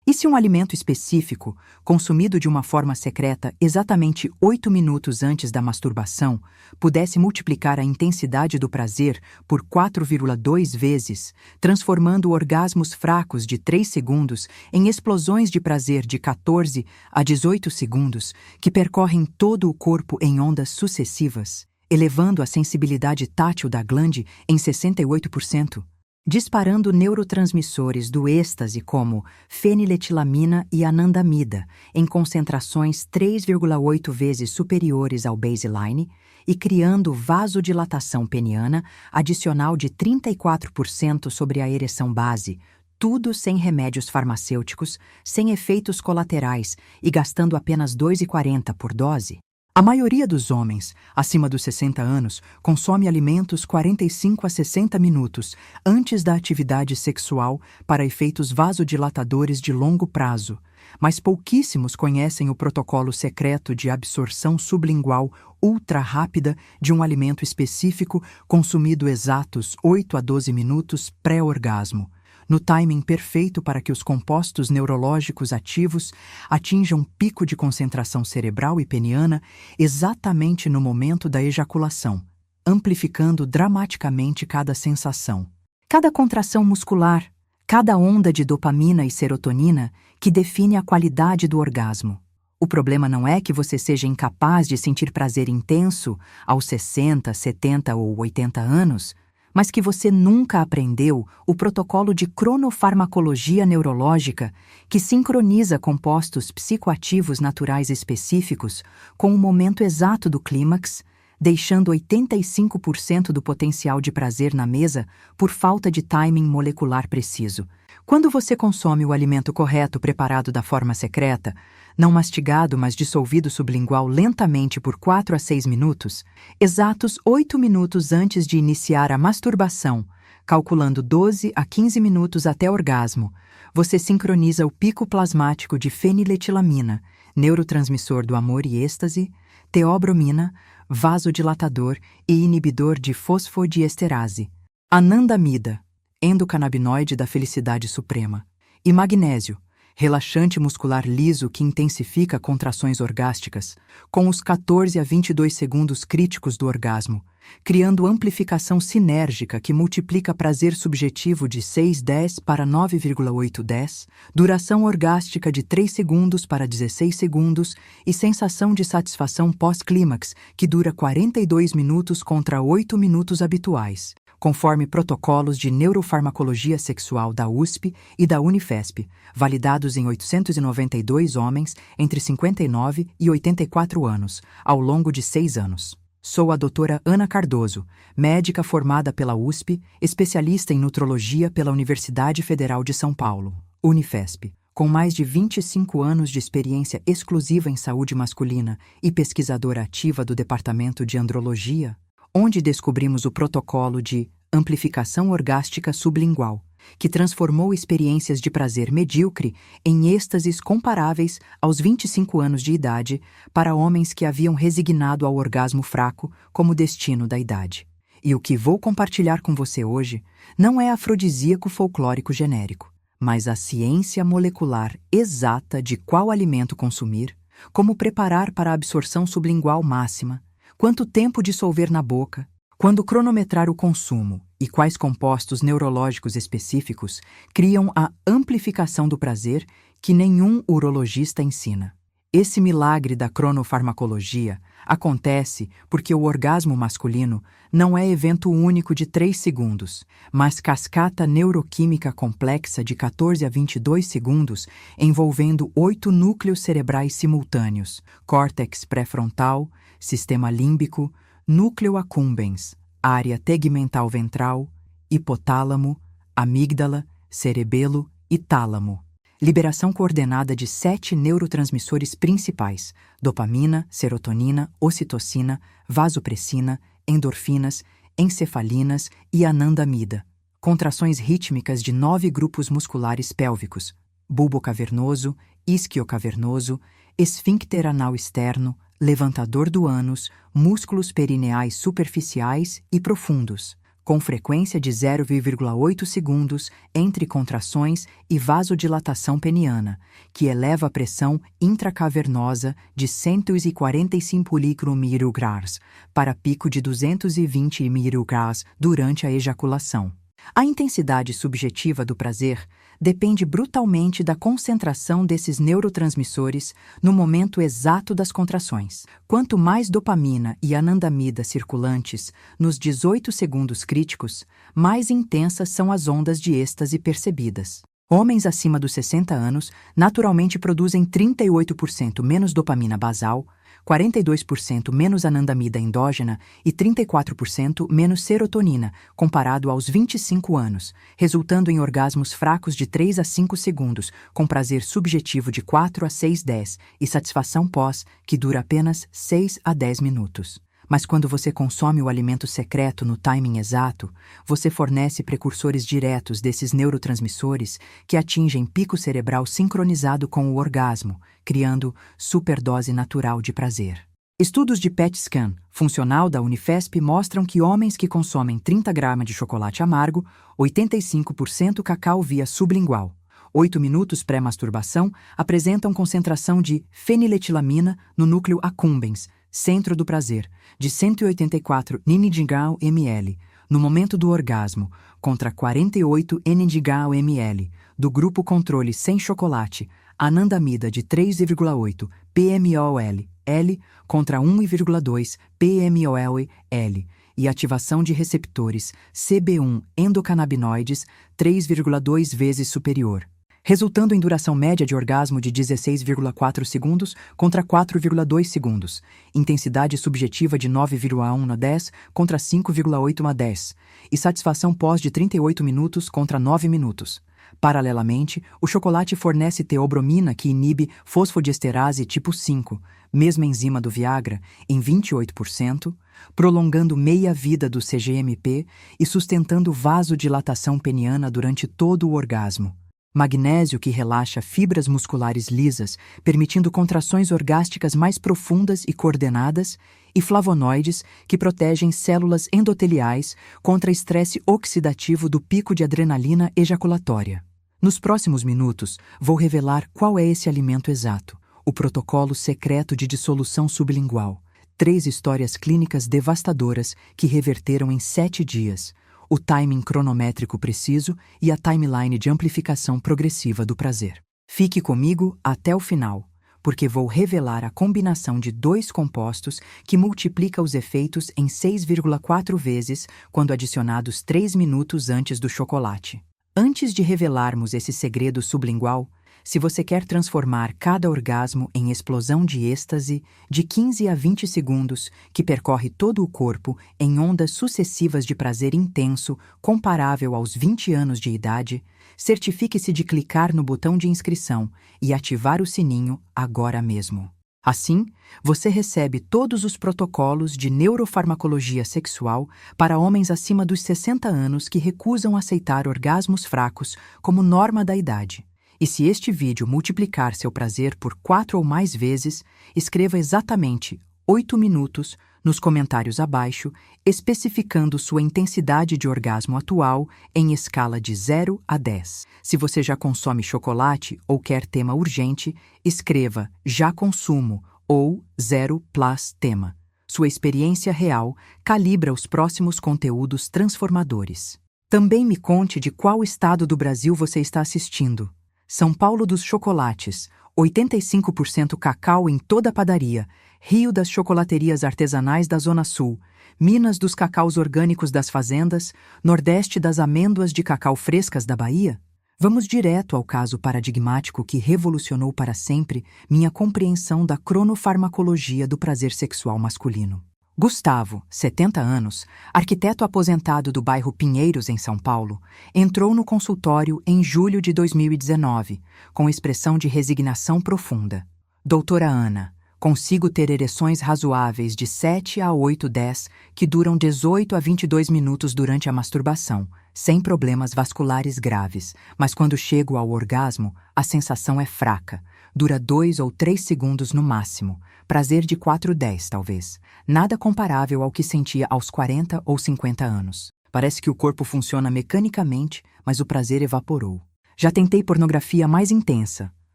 E se um alimento específico, consumido de uma forma secreta exatamente 8 minutos antes da masturbação, pudesse multiplicar a intensidade do prazer por 4,2 vezes, transformando orgasmos fracos de 3 segundos em explosões de prazer de 14 a 18 segundos, que percorrem todo o corpo em ondas sucessivas, elevando a sensibilidade tátil da glande em 68%. Disparando neurotransmissores do êxtase como feniletilamina e anandamida em concentrações 3,8 vezes superiores ao baseline e criando vasodilatação peniana adicional de 34% sobre a ereção base, tudo sem remédios farmacêuticos, sem efeitos colaterais e gastando apenas R$ 2,40 por dose. A maioria dos homens, acima dos 60 anos, consome alimentos 45 a 60 minutos antes da atividade sexual para efeitos vasodilatadores de longo prazo, mas pouquíssimos conhecem o protocolo secreto de absorção sublingual ultra rápida de um alimento específico consumido exatos 8 a 12 minutos pré-orgasmo, no timing perfeito para que os compostos neurológicos ativos atinjam pico de concentração cerebral e peniana exatamente no momento da ejaculação, amplificando dramaticamente cada sensação. Cada contração muscular, cada onda de dopamina e serotonina que define a qualidade do orgasmo. O problema não é que você seja incapaz de sentir prazer intenso aos 60, 70 ou 80 anos, mas que você nunca aprendeu o protocolo de cronofarmacologia neurológica que sincroniza compostos psicoativos naturais específicos com o momento exato do clímax, deixando 85% do potencial de prazer na mesa por falta de timing molecular preciso. Quando você consome o alimento correto preparado da forma secreta, não mastigado mas dissolvido sublingual lentamente por 4 a 6 minutos, exatos 8 minutos antes de iniciar a masturbação, calculando 12 a 15 minutos até orgasmo, você sincroniza o pico plasmático de feniletilamina, neurotransmissor do amor e êxtase, teobromina, vasodilatador e inibidor de fosfodiesterase, anandamida, endocannabinoide da felicidade suprema, e magnésio, relaxante muscular liso que intensifica contrações orgásticas, com os 14 a 22 segundos críticos do orgasmo, criando amplificação sinérgica que multiplica prazer subjetivo de 6,10 para 9,810, duração orgástica de 3 segundos para 16 segundos e sensação de satisfação pós-clímax que dura 42 minutos contra 8 minutos habituais, conforme protocolos de neurofarmacologia sexual da USP e da Unifesp, validados em 892 homens entre 59 e 84 anos, ao longo de 6 anos. Sou a doutora Ana Cardoso, médica formada pela USP, especialista em nutrologia pela Universidade Federal de São Paulo, Unifesp, com mais de 25 anos de experiência exclusiva em saúde masculina e pesquisadora ativa do Departamento de Andrologia, onde descobrimos o protocolo de amplificação orgástica sublingual, que transformou experiências de prazer medíocre em êxtases comparáveis aos 25 anos de idade para homens que haviam resignado ao orgasmo fraco como destino da idade. E o que vou compartilhar com você hoje não é afrodisíaco folclórico genérico, mas a ciência molecular exata de qual alimento consumir, como preparar para a absorção sublingual máxima, quanto tempo dissolver na boca, quando cronometrar o consumo e quais compostos neurológicos específicos criam a amplificação do prazer que nenhum urologista ensina. Esse milagre da cronofarmacologia acontece porque o orgasmo masculino não é evento único de 3 segundos, mas cascata neuroquímica complexa de 14 a 22 segundos envolvendo 8 núcleos cerebrais simultâneos, córtex pré-frontal, sistema límbico, núcleo accumbens, área tegmental ventral, hipotálamo, amígdala, cerebelo e tálamo. Liberação coordenada de 7 neurotransmissores principais: dopamina, serotonina, ocitocina, vasopressina, endorfinas, encefalinas e anandamida. Contrações rítmicas de 9 grupos musculares pélvicos: bulbo cavernoso, isquio cavernoso, esfíncter anal externo, levantador do ânus, músculos perineais superficiais e profundos, com frequência de 0,8 segundos entre contrações e vasodilatação peniana, que eleva a pressão intracavernosa de 145 micrograms para pico de 220 micrograms durante a ejaculação. A intensidade subjetiva do prazer depende brutalmente da concentração desses neurotransmissores no momento exato das contrações. Quanto mais dopamina e anandamida circulantes nos 18 segundos críticos, mais intensas são as ondas de êxtase percebidas. Homens acima dos 60 anos naturalmente produzem 38% menos dopamina basal, 42% menos anandamida endógena e 34% menos serotonina, comparado aos 25 anos, resultando em orgasmos fracos de 3 a 5 segundos, com prazer subjetivo de 4 a 6-10 e satisfação pós, que dura apenas 6 a 10 minutos. Mas quando você consome o alimento secreto no timing exato, você fornece precursores diretos desses neurotransmissores que atingem pico cerebral sincronizado com o orgasmo, criando superdose natural de prazer. Estudos de PET scan funcional da Unifesp mostram que homens que consomem 30 gramas de chocolate amargo, 85% cacau via sublingual, 8 minutos pré-masturbação, apresentam concentração de feniletilamina no núcleo accumbens, centro do prazer, de 184 mg/ml, no momento do orgasmo, contra 48 mg/ml, do grupo controle sem chocolate, anandamida de 3,8 pmol/L contra 1,2 pmol/L, e ativação de receptores CB1 endocannabinoides 3,2 vezes superior, resultando em duração média de orgasmo de 16,4 segundos contra 4,2 segundos, intensidade subjetiva de 9,1/10 contra 5,8/10 e satisfação pós de 38 minutos contra 9 minutos. Paralelamente, o chocolate fornece teobromina que inibe fosfodiesterase tipo 5, mesma enzima do Viagra, em 28%, prolongando meia-vida do CGMP e sustentando vasodilatação peniana durante todo o orgasmo. Magnésio que relaxa fibras musculares lisas, permitindo contrações orgásticas mais profundas e coordenadas, e flavonoides que protegem células endoteliais contra estresse oxidativo do pico de adrenalina ejaculatória. Nos próximos minutos, vou revelar qual é esse alimento exato, o protocolo secreto de dissolução sublingual, 3 histórias clínicas devastadoras que reverteram em 7 dias, o timing cronométrico preciso e a timeline de amplificação progressiva do prazer. Fique comigo até o final, porque vou revelar a combinação de 2 compostos que multiplica os efeitos em 6,4 vezes quando adicionados 3 minutos antes do chocolate. Antes de revelarmos esse segredo sublingual, se você quer transformar cada orgasmo em explosão de êxtase de 15 a 20 segundos que percorre todo o corpo em ondas sucessivas de prazer intenso comparável aos 20 anos de idade, certifique-se de clicar no botão de inscrição e ativar o sininho agora mesmo. Assim, você recebe todos os protocolos de neurofarmacologia sexual para homens acima dos 60 anos que recusam aceitar orgasmos fracos como norma da idade. E se este vídeo multiplicar seu prazer por 4 ou mais vezes, escreva exatamente 8 minutos nos comentários abaixo, especificando sua intensidade de orgasmo atual em escala de 0 a 10. Se você já consome chocolate ou quer tema urgente, escreva já consumo ou 0 plus tema. Sua experiência real calibra os próximos conteúdos transformadores. Também me conte de qual estado do Brasil você está assistindo. São Paulo dos chocolates, 85% cacau em toda a padaria, Rio das chocolaterias artesanais da Zona Sul, Minas dos cacaus orgânicos das fazendas, Nordeste das amêndoas de cacau frescas da Bahia? Vamos direto ao caso paradigmático que revolucionou para sempre minha compreensão da cronofarmacologia do prazer sexual masculino. Gustavo, 70 anos, arquiteto aposentado do bairro Pinheiros, em São Paulo, entrou no consultório em julho de 2019, com expressão de resignação profunda. Doutora Ana, consigo ter ereções razoáveis de 7 a 8-10 que duram 18 a 22 minutos durante a masturbação, sem problemas vasculares graves, mas quando chego ao orgasmo, a sensação é fraca, dura 2 ou 3 segundos no máximo, prazer de 4-10 talvez, nada comparável ao que sentia aos 40 ou 50 anos. Parece que o corpo funciona mecanicamente, mas o prazer evaporou. Já tentei pornografia mais intensa,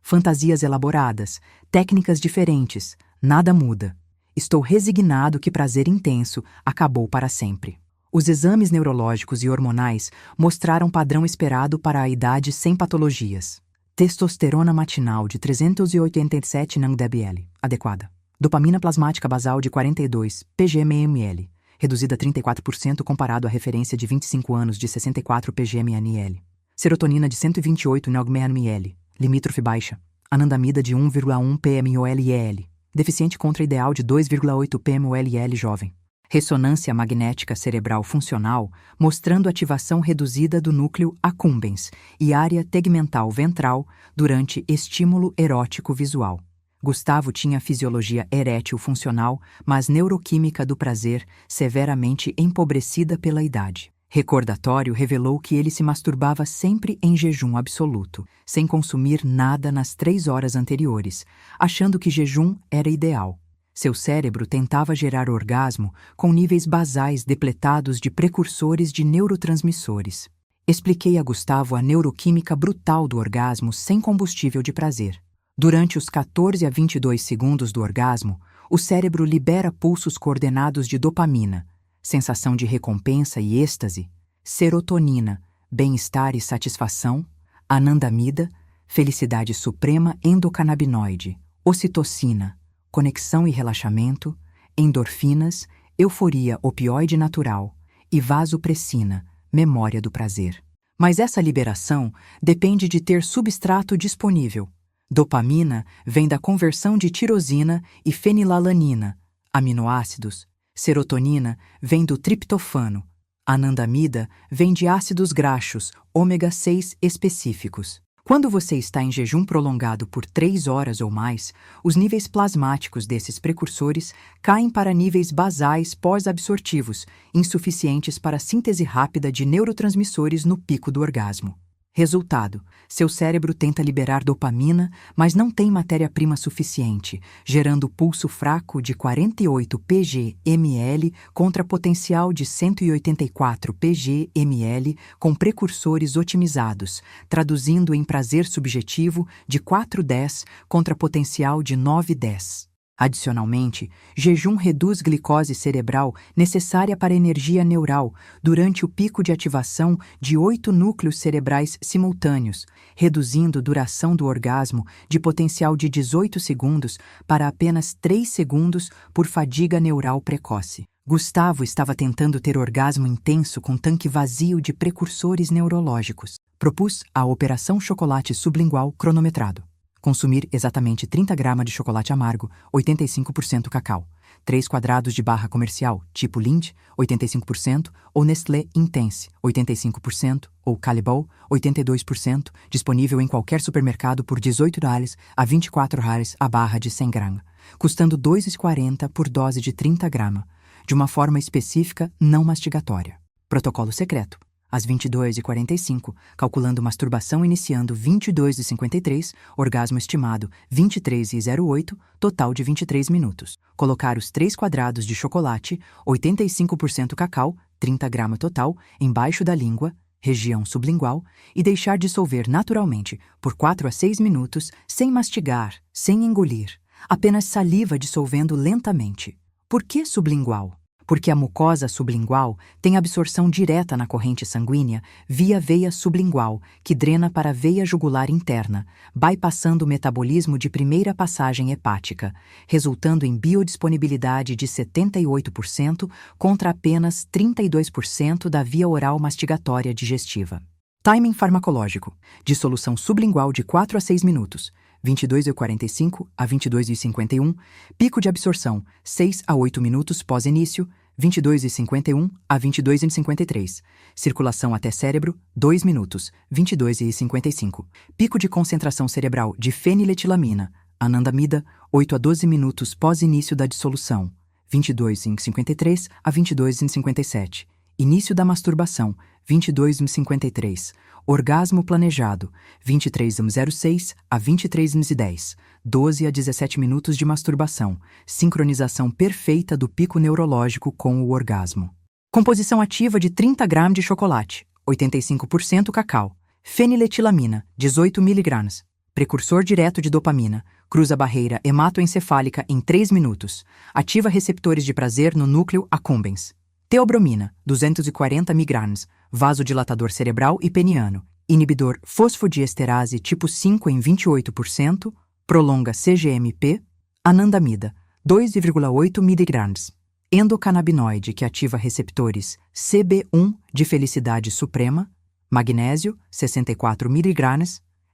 fantasias elaboradas, técnicas diferentes. Nada muda. Estou resignado que prazer intenso acabou para sempre. Os exames neurológicos e hormonais mostraram padrão esperado para a idade sem patologias. Testosterona matinal de 387 ng/dBl, adequada. Dopamina plasmática basal de 42 pg/ml, reduzida 34% comparado à referência de 25 anos de 64 pg/ml. Serotonina de 128 ng/ml, limítrofe baixa. Anandamida de 1,1 pmol/l, deficiente contra ideal de 2,8 pmol/l jovem. Ressonância magnética cerebral funcional, mostrando ativação reduzida do núcleo accumbens e área tegmental ventral durante estímulo erótico visual. Gustavo tinha fisiologia erétil funcional, mas neuroquímica do prazer severamente empobrecida pela idade. Recordatório revelou que ele se masturbava sempre em jejum absoluto, sem consumir nada nas 3 horas anteriores, achando que jejum era ideal. Seu cérebro tentava gerar orgasmo com níveis basais depletados de precursores de neurotransmissores. Expliquei a Gustavo a neuroquímica brutal do orgasmo sem combustível de prazer. Durante os 14 a 22 segundos do orgasmo, o cérebro libera pulsos coordenados de dopamina, sensação de recompensa e êxtase, serotonina, bem-estar e satisfação, anandamida, felicidade suprema endocannabinoide, ocitocina, conexão e relaxamento, endorfinas, euforia opioide natural e vasopressina, memória do prazer. Mas essa liberação depende de ter substrato disponível. Dopamina vem da conversão de tirosina e fenilalanina, aminoácidos. Serotonina vem do triptofano. Anandamida vem de ácidos graxos, ômega 6 específicos. Quando você está em jejum prolongado por 3 horas ou mais, os níveis plasmáticos desses precursores caem para níveis basais pós-absortivos, insuficientes para a síntese rápida de neurotransmissores no pico do orgasmo. Resultado: seu cérebro tenta liberar dopamina, mas não tem matéria-prima suficiente, gerando pulso fraco de 48 pg/ml contra potencial de 184 pg/ml com precursores otimizados, traduzindo em prazer subjetivo de 4-10 contra potencial de 9-10. Adicionalmente, jejum reduz glicose cerebral necessária para energia neural durante o pico de ativação de 8 núcleos cerebrais simultâneos, reduzindo duração do orgasmo de potencial de 18 segundos para apenas 3 segundos por fadiga neural precoce. Gustavo estava tentando ter orgasmo intenso com tanque vazio de precursores neurológicos. Propus a Operação Chocolate Sublingual cronometrado. Consumir exatamente 30 gramas de chocolate amargo, 85% cacau, 3 quadrados de barra comercial, tipo Lindt, 85%, ou Nestlé Intense, 85%, ou Calibol, 82%, disponível em qualquer supermercado por $18 a $24 a barra de 100 gramas, custando R$ 2,40 por dose de 30 gramas, de uma forma específica não mastigatória. Protocolo secreto. Às 22h45, calculando masturbação iniciando 22h53, orgasmo estimado 23h08, total de 23 minutos. Colocar os 3 quadrados de chocolate, 85% cacau, 30 gramas total, embaixo da língua, região sublingual, e deixar dissolver naturalmente por 4 a 6 minutos, sem mastigar, sem engolir, apenas saliva dissolvendo lentamente. Por que sublingual? Porque a mucosa sublingual tem absorção direta na corrente sanguínea via veia sublingual, que drena para a veia jugular interna, bypassando o metabolismo de primeira passagem hepática, resultando em biodisponibilidade de 78% contra apenas 32% da via oral mastigatória digestiva. Timing farmacológico. Dissolução sublingual de 4 a 6 minutos. 22h45 a 22h51, pico de absorção 6 a 8 minutos pós-início, 22h51 a 22h53, circulação até cérebro 2 minutos, 22h55, pico de concentração cerebral de feniletilamina, anandamida 8 a 12 minutos pós-início da dissolução, 22h53 a 22h57, início da masturbação 22h53, orgasmo planejado 23h06 a 23h10, 12 a 17 minutos de masturbação, sincronização perfeita do pico neurológico com o orgasmo. Composição ativa de 30 gramas de chocolate, 85% cacau. Feniletilamina, 18 mg. Precursor direto de dopamina. Cruza a barreira hematoencefálica em 3 minutos. Ativa receptores de prazer no núcleo accumbens. Teobromina, 240 mg. Vasodilatador cerebral e peniano. Inibidor fosfodiesterase tipo 5 em 28%. Prolonga CGMP. Anandamida, 2,8 mg. Endocannabinoide que ativa receptores CB1 de felicidade suprema. Magnésio, 64 mg.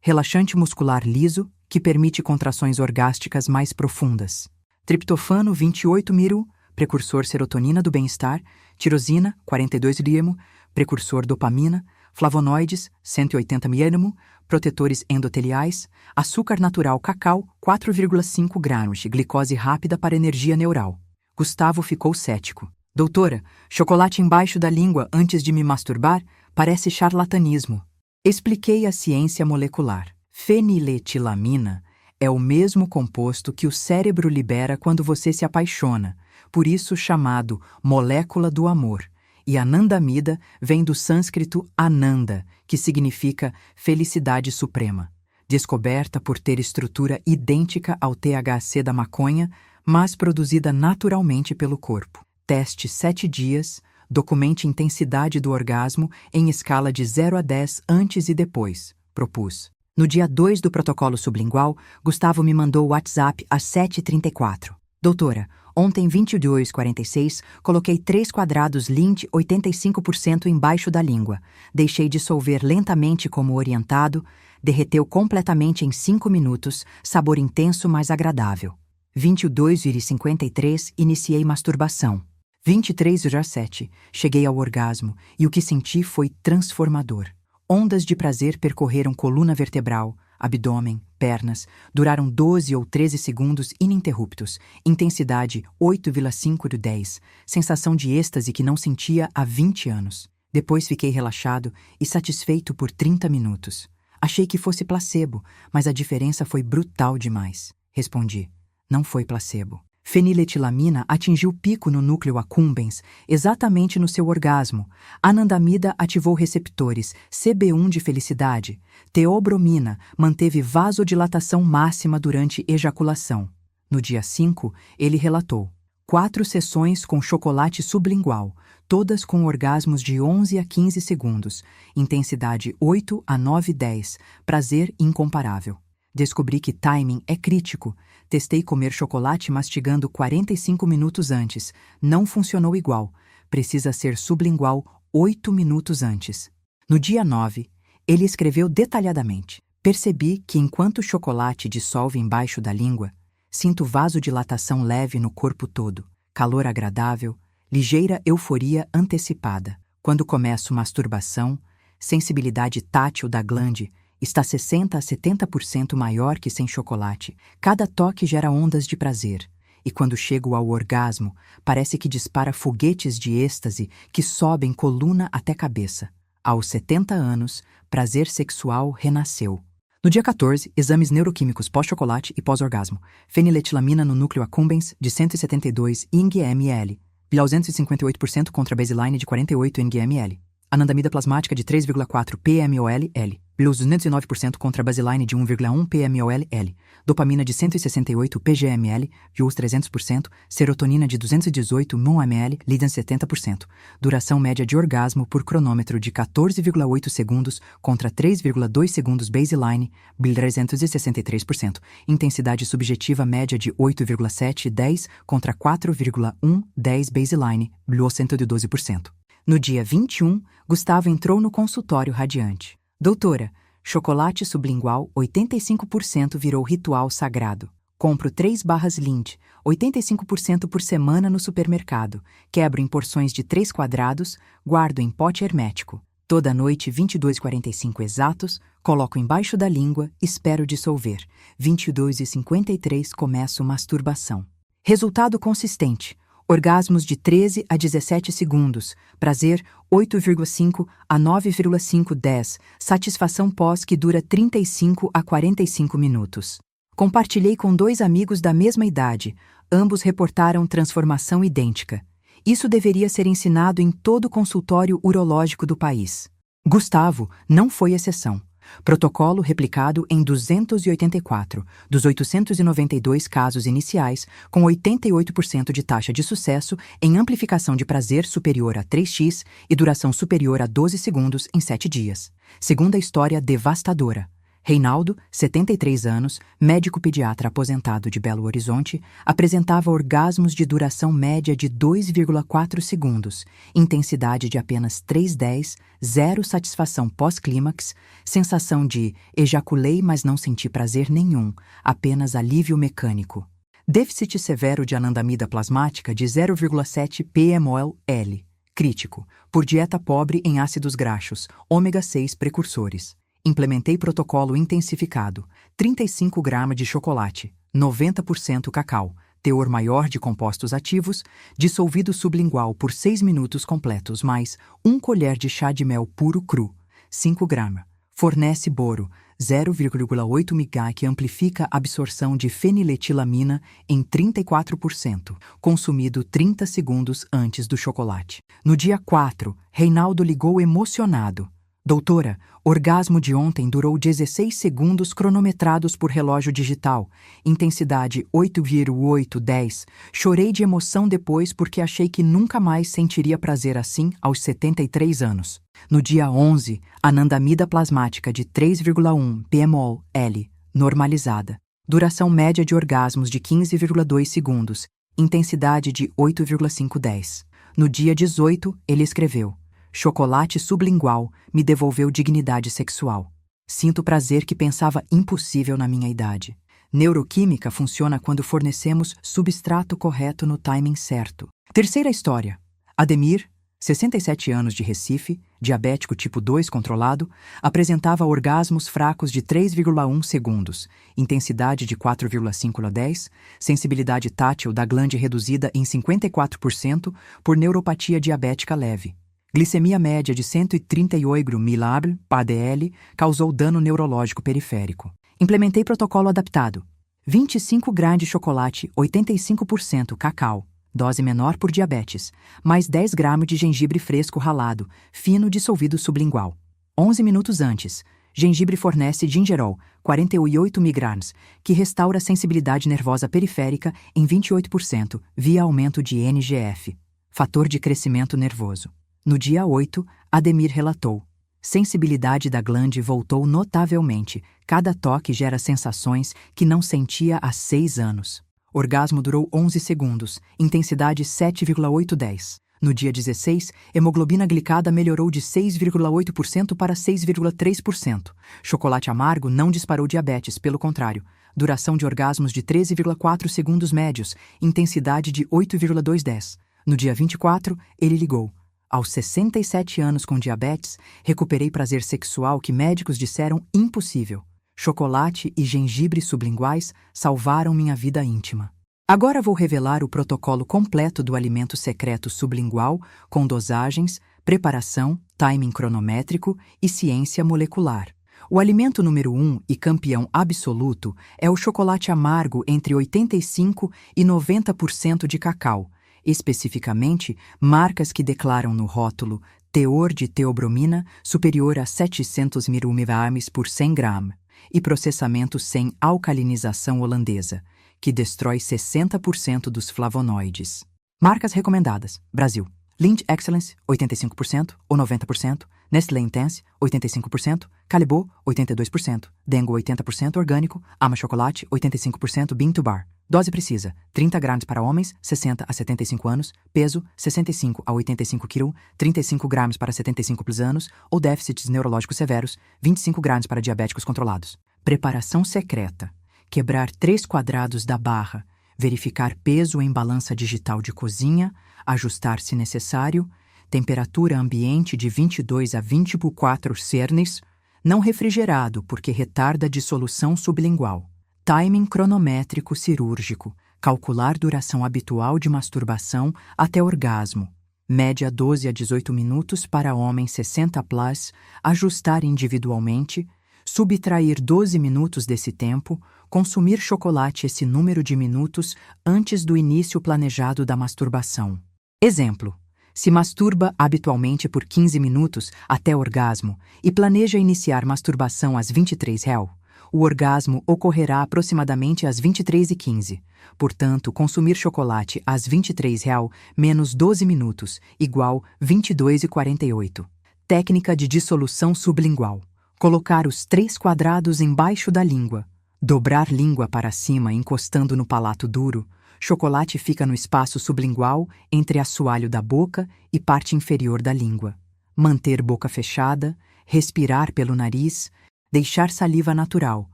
Relaxante muscular liso, que permite contrações orgásticas mais profundas. Triptofano, 28 mg. Precursor serotonina do bem-estar. Tirosina, 42 mg. Precursor dopamina. Flavonoides, 180 mg. Protetores endoteliais. Açúcar natural cacau, 4,5 gramas. Glicose rápida para energia neural. Gustavo ficou cético. Doutora, chocolate embaixo da língua antes de me masturbar parece charlatanismo. Expliquei a ciência molecular. Feniletilamina é o mesmo composto que o cérebro libera quando você se apaixona, por isso chamado molécula do amor. E anandamida vem do sânscrito ananda, que significa felicidade suprema. Descoberta por ter estrutura idêntica ao THC da maconha, mas produzida naturalmente pelo corpo. Teste 7 dias, documente intensidade do orgasmo em escala de 0 a 10 antes e depois, propus. No dia 2 do protocolo sublingual, Gustavo me mandou o WhatsApp às 7h34. Doutora, ontem 22h46, coloquei 3 quadrados Lindt 85% embaixo da língua. Deixei dissolver lentamente como orientado, derreteu completamente em 5 minutos, sabor intenso mas agradável. 22h53, iniciei masturbação. 23h07, cheguei ao orgasmo e o que senti foi transformador. Ondas de prazer percorreram coluna vertebral, abdômen, pernas, duraram 12 ou 13 segundos ininterruptos, intensidade 8,5/10, sensação de êxtase que não sentia há 20 anos. Depois fiquei relaxado e satisfeito por 30 minutos. Achei que fosse placebo, mas a diferença foi brutal demais. Respondi, não foi placebo. Feniletilamina atingiu pico no núcleo accumbens exatamente no seu orgasmo. Anandamida ativou receptores CB1 de felicidade. Teobromina manteve vasodilatação máxima durante ejaculação. No dia 5, ele relatou 4 sessões com chocolate sublingual, todas com orgasmos de 11 a 15 segundos, intensidade 8 a 9/10, prazer incomparável. Descobri que timing é crítico. Testei comer chocolate mastigando 45 minutos antes. Não funcionou igual. Precisa ser sublingual 8 minutos antes. No dia 9, ele escreveu detalhadamente. Percebi que enquanto o chocolate dissolve embaixo da língua, sinto vasodilatação leve no corpo todo, calor agradável, ligeira euforia antecipada. Quando começo masturbação, sensibilidade tátil da glande está 60 a 70% maior que sem chocolate. Cada toque gera ondas de prazer. E quando chego ao orgasmo, parece que dispara foguetes de êxtase que sobem coluna até cabeça. Aos 70 anos, prazer sexual renasceu. No dia 14, exames neuroquímicos pós-chocolate e pós-orgasmo. Feniletilamina no núcleo accumbens de 172 ng/ml. 258% contra baseline de 48 ng/ml. Anandamida plasmática de 3,4 pmol/L. 209% contra baseline de 1,1 pmol/L. Dopamina de 168 pgml, 300%. Serotonina de 218 mol/ml, 70%. Duração média de orgasmo por cronômetro de 14,8 segundos contra 3,2 segundos baseline, 363%. Intensidade subjetiva média de 8,7/10 contra 4,1/10 baseline, 112%. No dia 21, Gustavo entrou no consultório radiante. Doutora, chocolate sublingual 85% virou ritual sagrado. Compro 3 barras Lindt, 85% por semana no supermercado. Quebro em porções de 3 quadrados, guardo em pote hermético. Toda noite, 22h45 exatos, coloco embaixo da língua, espero dissolver. 22h53 começo masturbação. Resultado consistente. Orgasmos de 13 a 17 segundos, prazer 8,5 a 9,5/10, satisfação pós que dura 35 a 45 minutos. Compartilhei com 2 amigos da mesma idade, ambos reportaram transformação idêntica. Isso deveria ser ensinado em todo o consultório urológico do país. Gustavo não foi exceção. Protocolo replicado em 284 dos 892 casos iniciais, com 88% de taxa de sucesso em amplificação de prazer superior a 3x e duração superior a 12 segundos em 7 dias. Segunda história devastadora. Reinaldo, 73 anos, médico pediatra aposentado de Belo Horizonte, apresentava orgasmos de duração média de 2,4 segundos, intensidade de apenas 3,10, zero satisfação pós-clímax, sensação de ejaculei mas não senti prazer nenhum, apenas alívio mecânico. Déficit severo de anandamida plasmática de 0,7 pmol/L, crítico, por dieta pobre em ácidos graxos, ômega 6 precursores. Implementei protocolo intensificado, 35 gramas de chocolate, 90% cacau, teor maior de compostos ativos, dissolvido sublingual por 6 minutos completos, mais 1 colher de chá de mel puro cru, 5 gramas. Fornece boro, 0,8 mg que amplifica a absorção de feniletilamina em 34%, consumido 30 segundos antes do chocolate. No dia 4, Reinaldo ligou emocionado. Doutora, orgasmo de ontem durou 16 segundos cronometrados por relógio digital, intensidade 8,810. Chorei de emoção depois porque achei que nunca mais sentiria prazer assim aos 73 anos. No dia 11, anandamida plasmática de 3,1 pmol/L, normalizada. Duração média de orgasmos de 15,2 segundos, intensidade de 8,510. No dia 18, ele escreveu: chocolate sublingual me devolveu dignidade sexual. Sinto prazer que pensava impossível na minha idade. Neuroquímica funciona quando fornecemos substrato correto no timing certo. Terceira história. Ademir, 67 anos de Recife, diabético tipo 2 controlado, apresentava orgasmos fracos de 3,1 segundos, intensidade de 4,5/10, sensibilidade tátil da glande reduzida em 54% por neuropatia diabética leve. Glicemia média de 138 mg/dl causou dano neurológico periférico. Implementei protocolo adaptado. 25 gramas de chocolate, 85% cacau, dose menor por diabetes, mais 10 gramas de gengibre fresco ralado, fino dissolvido sublingual. 11 minutos antes, gengibre fornece gingerol, 48 mg, que restaura a sensibilidade nervosa periférica em 28% via aumento de NGF, fator de crescimento nervoso. No dia 8, Ademir relatou: sensibilidade da glande voltou notavelmente. Cada toque gera sensações que não sentia há 6 anos. Orgasmo durou 11 segundos, intensidade 7,810. No dia 16, hemoglobina glicada melhorou de 6,8% para 6,3%. Chocolate amargo não disparou diabetes, pelo contrário. Duração de orgasmos de 13,4 segundos médios, intensidade de 8,210. No dia 24, ele ligou: aos 67 anos com diabetes, recuperei prazer sexual que médicos disseram impossível. Chocolate e gengibre sublinguais salvaram minha vida íntima. Agora vou revelar o protocolo completo do alimento secreto sublingual, com dosagens, preparação, timing cronométrico e ciência molecular. O alimento número 1 e campeão absoluto é o chocolate amargo entre 85% e 90% de cacau, especificamente marcas que declaram no rótulo teor de teobromina superior a 700 mg por 100 gramas e processamento sem alcalinização holandesa, que destrói 60% dos flavonoides. Marcas recomendadas: Brasil. Lindt Excellence, 85% ou 90%. Nestlé Intense, 85%. Calibô, 82%. Dengo, 80% orgânico. Ama Chocolate, 85% Bean to Bar. Dose precisa: 30 gramas para homens, 60 a 75 anos. Peso, 65 a 85 kg. 35 gramas para 75 plus anos ou déficits neurológicos severos. 25 gramas para diabéticos controlados. Preparação secreta: quebrar 3 quadrados da barra, verificar peso em balança digital de cozinha, ajustar se necessário, temperatura ambiente de 22 a 24 cernes, não refrigerado porque retarda a dissolução sublingual. Timing cronométrico cirúrgico, calcular duração habitual de masturbação até orgasmo. Média 12 a 18 minutos para homem 60+, ajustar individualmente, subtrair 12 minutos desse tempo, consumir chocolate esse número de minutos antes do início planejado da masturbação. Exemplo: se masturba habitualmente por 15 minutos até orgasmo e planeja iniciar masturbação às 23h, o orgasmo ocorrerá aproximadamente às 23h15. Portanto, consumir chocolate às 23h menos 12 minutos, igual 22h48. Técnica de dissolução sublingual. Colocar os 3 quadrados embaixo da língua. Dobrar língua para cima encostando no palato duro. Chocolate fica no espaço sublingual entre assoalho da boca e parte inferior da língua. Manter boca fechada, respirar pelo nariz, deixar saliva natural.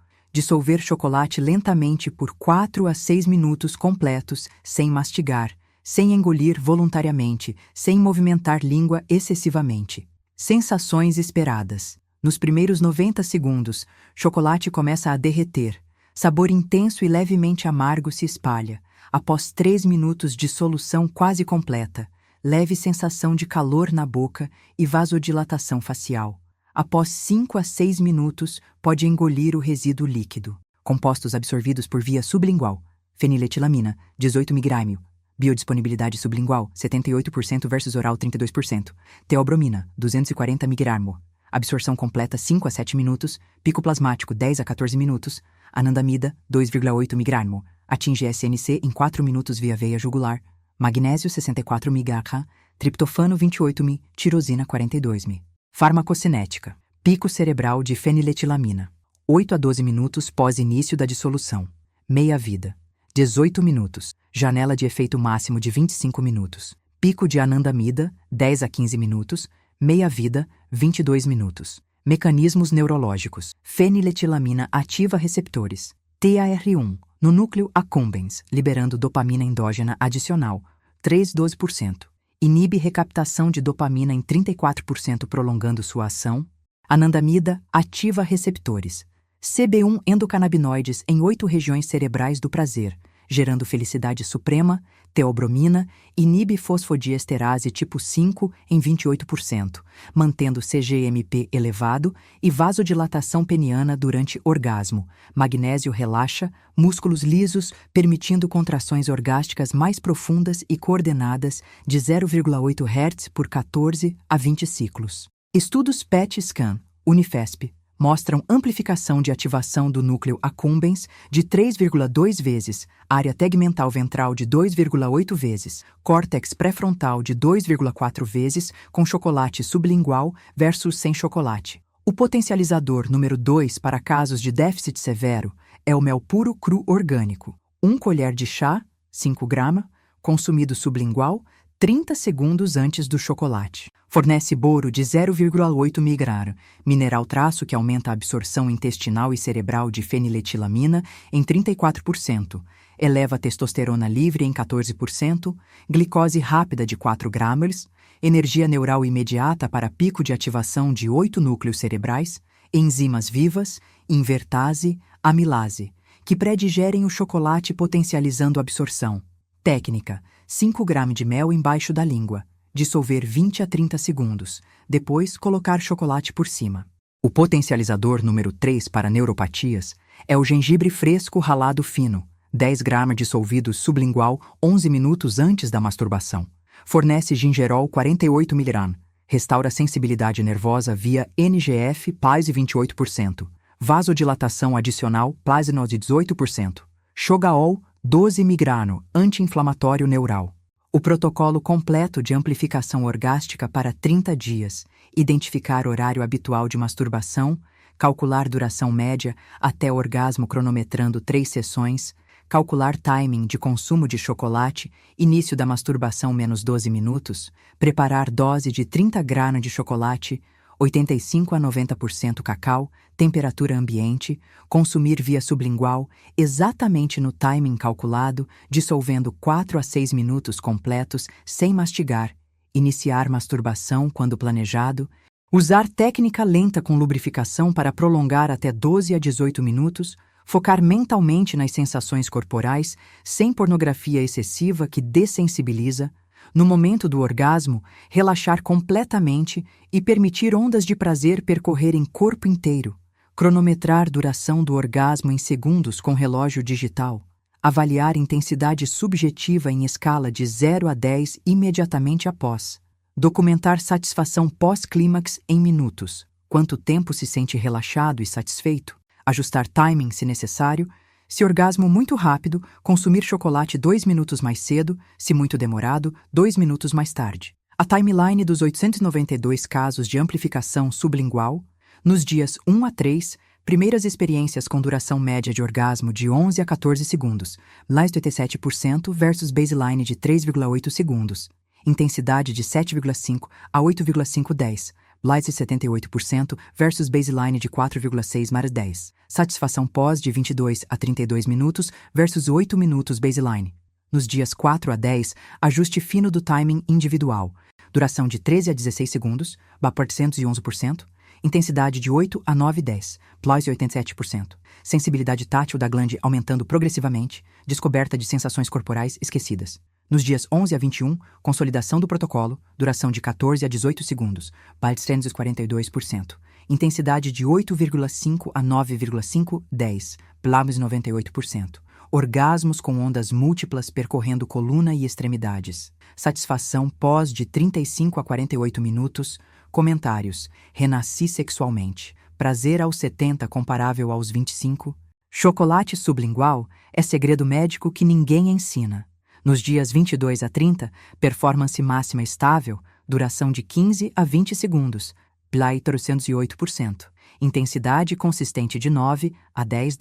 Dissolver chocolate lentamente por 4 a 6 minutos completos, sem mastigar, sem engolir voluntariamente, sem movimentar língua excessivamente. Sensações esperadas. Nos primeiros 90 segundos, chocolate começa a derreter. Sabor intenso e levemente amargo se espalha. Após 3 minutos de solução quase completa, leve sensação de calor na boca e vasodilatação facial. Após 5 a 6 minutos, pode engolir o resíduo líquido. Compostos absorvidos por via sublingual. Feniletilamina, 18 mg. Biodisponibilidade sublingual, 78% versus oral, 32%. Teobromina, 240 mg. Absorção completa 5 a 7 minutos. Pico plasmático, 10 a 14 minutos. Anandamida, 2,8 mg. Atinge SNC em 4 minutos via veia jugular. Magnésio, 64 mg. Triptofano, 28 mg. Tirosina, 42 mg. Farmacocinética. Pico cerebral de feniletilamina. 8 a 12 minutos pós-início da dissolução. Meia-vida. 18 minutos. Janela de efeito máximo de 25 minutos. Pico de anandamida, 10 a 15 minutos. Meia-vida, 22 minutos. Mecanismos neurológicos. Feniletilamina ativa receptores. TAR1, no núcleo accumbens, liberando dopamina endógena adicional, 3,12%. Inibe recaptação de dopamina em 34%, prolongando sua ação. Anandamida ativa receptores. CB1 endocannabinoides em 8 regiões cerebrais do prazer, gerando felicidade suprema. Teobromina inibe fosfodiesterase tipo 5 em 28%, mantendo CGMP elevado e vasodilatação peniana durante orgasmo. Magnésio relaxa músculos lisos, permitindo contrações orgásticas mais profundas e coordenadas de 0,8 Hz por 14 a 20 ciclos. Estudos PET Scan, Unifesp, mostram amplificação de ativação do núcleo accumbens de 3,2 vezes, área tegmental ventral de 2,8 vezes, córtex pré-frontal de 2,4 vezes com chocolate sublingual versus sem chocolate. O potencializador número 2 para casos de déficit severo é o mel puro cru orgânico. 1 colher de chá, 5 gramas, consumido sublingual, 30 segundos antes do chocolate. Fornece boro de 0,8 mg, mineral traço que aumenta a absorção intestinal e cerebral de feniletilamina em 34%, eleva a testosterona livre em 14%, glicose rápida de 4 gramas, energia neural imediata para pico de ativação de 8 núcleos cerebrais, enzimas vivas, invertase, amilase, que predigerem o chocolate potencializando a absorção. Técnica: 5 gramas de mel embaixo da língua, dissolver 20 a 30 segundos, depois colocar chocolate por cima. O potencializador número 3 para neuropatias é o gengibre fresco ralado fino, 10 gramas dissolvido sublingual 11 minutos antes da masturbação. Fornece gingerol 48 mg, restaura sensibilidade nervosa via NGF PASE 28%, vasodilatação adicional plasnose 18%, Shogaol 12 mg, anti-inflamatório neural. O protocolo completo de amplificação orgástica para 30 dias, identificar horário habitual de masturbação, calcular duração média até orgasmo cronometrando 3 sessões, calcular timing de consumo de chocolate, início da masturbação menos 12 minutos, preparar dose de 30 gramas de chocolate, 85 a 90% cacau, temperatura ambiente, consumir via sublingual, exatamente no timing calculado, dissolvendo 4 a 6 minutos completos sem mastigar, iniciar masturbação quando planejado, usar técnica lenta com lubrificação para prolongar até 12 a 18 minutos, focar mentalmente nas sensações corporais, sem pornografia excessiva que dessensibiliza, no momento do orgasmo, relaxar completamente e permitir ondas de prazer percorrerem corpo inteiro. Cronometrar duração do orgasmo em segundos com relógio digital. Avaliar intensidade subjetiva em escala de 0 a 10 imediatamente após. Documentar satisfação pós-clímax em minutos. Quanto tempo se sente relaxado e satisfeito. Ajustar timing se necessário. Se orgasmo muito rápido, consumir chocolate 2 minutos mais cedo, se muito demorado, 2 minutos mais tarde. A timeline dos 892 casos de amplificação sublingual. Nos dias 1 a 3, primeiras experiências com duração média de orgasmo de 11 a 14 segundos, mais de 87% versus baseline de 3,8 segundos. Intensidade de 7,5 a 8,510, mais de 78% versus baseline de 4,6 mais 10. Satisfação pós de 22 a 32 minutos versus 8 minutos baseline. Nos dias 4 a 10, ajuste fino do timing individual. Duração de 13 a 16 segundos, BAPOR 111%. Intensidade de 8 a 9,10, plus de 87%. Sensibilidade tátil da glande aumentando progressivamente. Descoberta de sensações corporais esquecidas. Nos dias 11 a 21, consolidação do protocolo, duração de 14 a 18 segundos, BAPOR 42%. Intensidade de 8,5 a 9,510, plus 98%. Orgasmos com ondas múltiplas percorrendo coluna e extremidades. Satisfação pós de 35 a 48 minutos. Comentários. Renasci sexualmente. Prazer aos 70 comparável aos 25. Chocolate sublingual é segredo médico que ninguém ensina. Nos dias 22 a 30, performance máxima estável, duração de 15 a 20 segundos, BLAI 308%. Intensidade consistente de 9 a 10,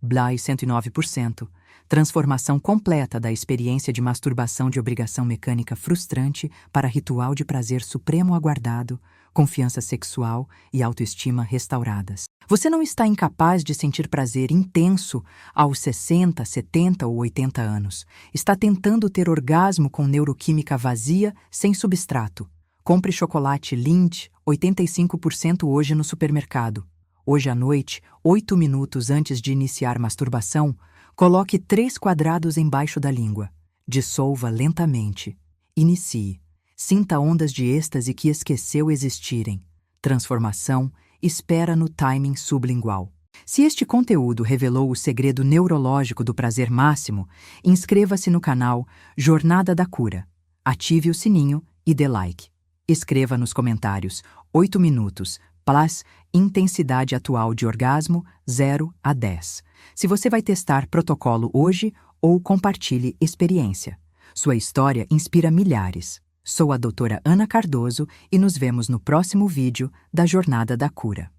BLAI 109%. Transformação completa da experiência de masturbação de obrigação mecânica frustrante para ritual de prazer supremo aguardado, confiança sexual e autoestima restauradas. Você não está incapaz de sentir prazer intenso aos 60, 70 ou 80 anos. Está tentando ter orgasmo com neuroquímica vazia, sem substrato. Compre chocolate Lindt, 85% hoje no supermercado. Hoje à noite, 8 minutos antes de iniciar masturbação, coloque 3 quadrados embaixo da língua. Dissolva lentamente. Inicie. Sinta ondas de êxtase que esqueceu existirem. Transformação, espera no timing sublingual. Se este conteúdo revelou o segredo neurológico do prazer máximo, inscreva-se no canal Jornada da Cura. Ative o sininho e dê like. Escreva nos comentários 8 minutos, plus intensidade atual de orgasmo 0 a 10. Se você vai testar protocolo hoje ou compartilhe experiência. Sua história inspira milhares. Sou a doutora Ana Cardoso e nos vemos no próximo vídeo da Jornada da Cura.